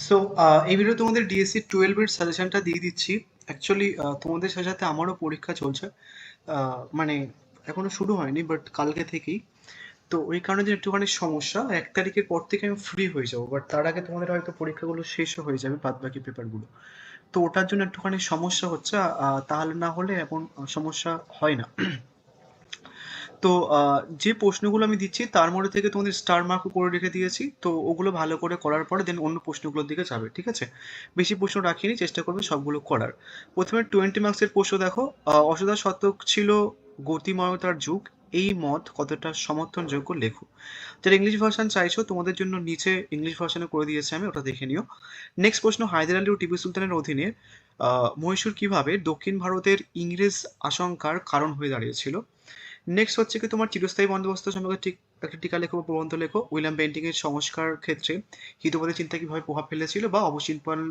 So এই video তোমাদের DSC 12 এর সাজেশনটা দিয়ে দিচ্ছি। অ্যাকচুয়ালি তোমাদের সাথে সাথে আমারও পরীক্ষা চলছে। মানে এখনো শুরু হয়নি, বাট কালকে থেকেই। তো ওই কারণে যে একটুখানি সমস্যা, 1 তারিখের পর থেকে আমি ফ্রি হয়ে যাবো, বাট তার আগে তোমাদের হয়তো পরীক্ষাগুলো শেষও হয়ে যাবে, বাদ বাকি পেপারগুলো। তো ওটার জন্য একটুখানি সমস্যা হচ্ছে। তাহলে না হলে এখন সমস্যা হয় না। তো যে প্রশ্নগুলো আমি দিচ্ছি তার মধ্যে থেকে তোমাদের স্টার মার্কও করে রেখে দিয়েছি, তো ওগুলো ভালো করে করার পরে দেন অন্য প্রশ্নগুলোর দিকে যাবে, ঠিক আছে? বেশি প্রশ্ন রাখিনি, চেষ্টা করবে সবগুলো করার। প্রথমে 20 মার্কসের প্রশ্ন দেখো। অসুধা শতক ছিল গতিময়তার যুগ, এই মত কতটা সমর্থনযোগ্য লেখো। যারা ইংলিশ ভার্সন চাইছো তোমাদের জন্য নিচে ইংলিশ ভার্সনে করে দিয়েছি আমি, ওটা দেখে নিও। নেক্সট প্রশ্ন, হায়দার আলী ও টিপু সুলতানের অধীনে মহীশূর কিভাবে দক্ষিণ ভারতের ইংরেজ আশঙ্কার কারণ হয়ে দাঁড়িয়েছিল। নেক্সট হচ্ছে কি তোমার চিরস্থায়ী বন্দোবস্ত সম্পর্কে ঠিক একটা টিকা লেখো বা প্রবন্ধ লেখো। উইলিয়াম বেন্টিং এর সংস্কার ক্ষেত্রে হিতবাদী চিন্তা কিভাবে প্রভাব ফেলেছিল বা অবশিল্পায়ন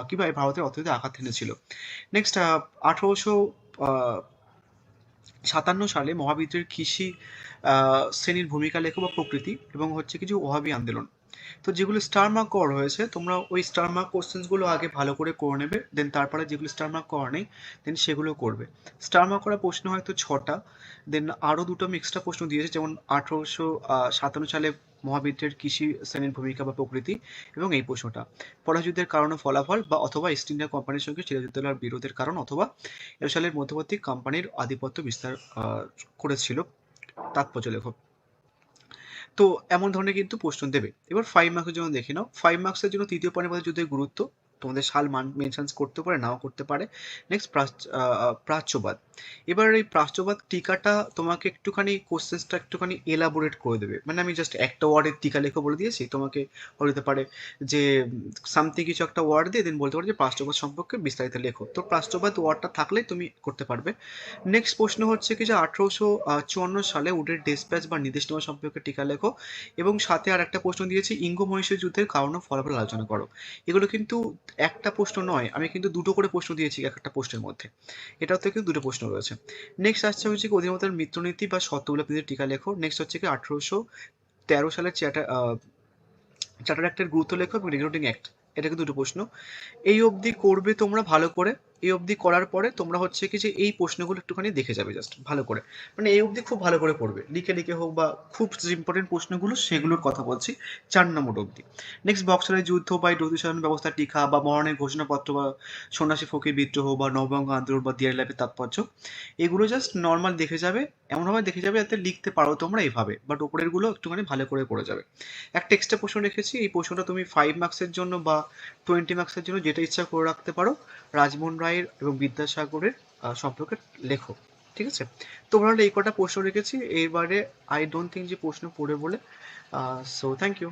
কিভাবে ভারতের অর্থনীতিতে আঘাত এনেছিল। নেক্সট 1857 সালে মহাবিদ্রোহের কৃষি শ্রেণীর ভূমিকা লেখো বা প্রকৃতি, এবং হচ্ছে কিছু ওহাবি আন্দোলন। তো যেগুলো স্টার মার্ক করা হয়েছে তোমরা ওই স্টার মার্ক কোশ্চেন্সগুলো আগে ভালো করে করে নেবে, দেন তারপরে যেগুলো স্টার মার্ক করা নেই দেন সেগুলো করবে। স্টার মার্ক করা প্রশ্ন হয়তো 6টা, দেন আরও দুটো আমি এক্সট্রা প্রশ্ন দিয়েছি, যেমন 1857 সালে মহাবিদ্রের কৃষি শ্রেণীর ভূমিকা বা প্রকৃতি, এবং এই প্রশ্নটা পরাযুদ্ধের কারণ ও ফলাফল, বা অথবা ইস্ট ইন্ডিয়া কোম্পানির সঙ্গে সিরাজউদ্দৌলার বিরোধের কারণ, অথবা এর সালের মধ্যবর্তী কোম্পানির আধিপত্য বিস্তার করেছিল, তাৎপর্য লেখক। তো এমন ধরনের কিন্তু প্রশ্ন দেবে। এবার 5 মার্কসের জন্য দেখে নাও। 5 মার্কসের জন্য তৃতীয় পানিপথের যুদ্ধের গুরুত্ব, তোমাদের সাল মান মেনশন করতে পারে, নাও করতে পারে। নেক্সট প্রাচ্যবাদ। এবার এই প্রাচ্যবাদ টিকাটা তোমাকে একটুখানি কোশ্চেন্সটা একটুখানি এলাবোরেট করে দেবে, মানে আমি জাস্ট একটা ওয়ার্ডের টিকা লেখো বলে দিয়েছি, তোমাকে বলতে পারে যে সামথিং কিছু একটা ওয়ার্ড দিয়ে দেন বলতে পারে যে প্রাচ্যবাদ সম্পর্কে বিস্তারিত লেখো। তো প্রাচ্যবাদ ওয়ার্ডটা থাকলেই তুমি করতে পারবে। নেক্সট প্রশ্ন হচ্ছে কি যে 1854 সালে উডের ডেসপ্যাচ বা নির্দেশনামা সম্পর্কে টিকা লেখো, এবং সাথে আর একটা প্রশ্ন দিয়েছি ইঙ্গ মহীশূর যুদ্ধের কারণ ও ফলাফল আলোচনা করো। এগুলো কিন্তু একটা প্রশ্ন নয়, আমি কিন্তু দুটো করে প্রশ্ন দিয়েছি একটা প্রশ্নের মধ্যে, এটাও থেকে দুটো প্রশ্ন রয়েছে। নেক্সট আসছে হচ্ছে কি অধিমতার মৃত্যুনীতি বা শর্তগুলো টিকা লেখো। নেক্সট হচ্ছে কি 1813 সালের চার্টার অ্যাক্টের গুরুত্ব লেখো এবং রেগুলেটিং অ্যাক্ট, এটা কিন্তু দুটো প্রশ্ন। এই অবধি করবে তোমরা ভালো করে। এই অবধি করার পরে তোমরা হচ্ছে কি যে এই প্রশ্নগুলো একটুখানি দেখে যাবে জাস্ট ভালো করে, মানে এই অবধি খুব ভালো করে পড়বে, লিখে লিখে হোক বা খুব যে ইম্পর্টেন্ট প্রশ্নগুলো সেগুলোর কথা বলছি 4 নম্বর অবধি। নেক্সট বক্সারের যুদ্ধ বা দূতীয় ব্যবস্থা টিকা, বা মরণের ঘোষণাপত্র, বা সন্ন্যাসী ফকির বিদ্রোহ, বা নববঙ্গ আন্দোলন, বা দিয়ার লাইফের তাৎপর্য, এগুলো জাস্ট নর্মাল দেখে যাবে, এমনভাবে দেখে যাবে যাতে লিখতে পারো তোমরা এইভাবে, বাট ওপরেরগুলো একটুখানি ভালো করে পড়ে যাবে। একটা এক্সট্রা প্রশ্ন রেখেছি, এই প্রশ্নটা তুমি 5 মার্কসের জন্য বা 20 মার্কসের জন্য যেটা ইচ্ছা করে রাখতে পারো। রাজমোহন রায়ের এবং বিদ্যাসাগরের সম্পর্কে লেখো, ঠিক আছে? তোমরা এই কটা প্রশ্ন রেখেছি, এবারে আই ডোন্ট থিঙ্ক যে প্রশ্ন পড়ে বলে। So thank you.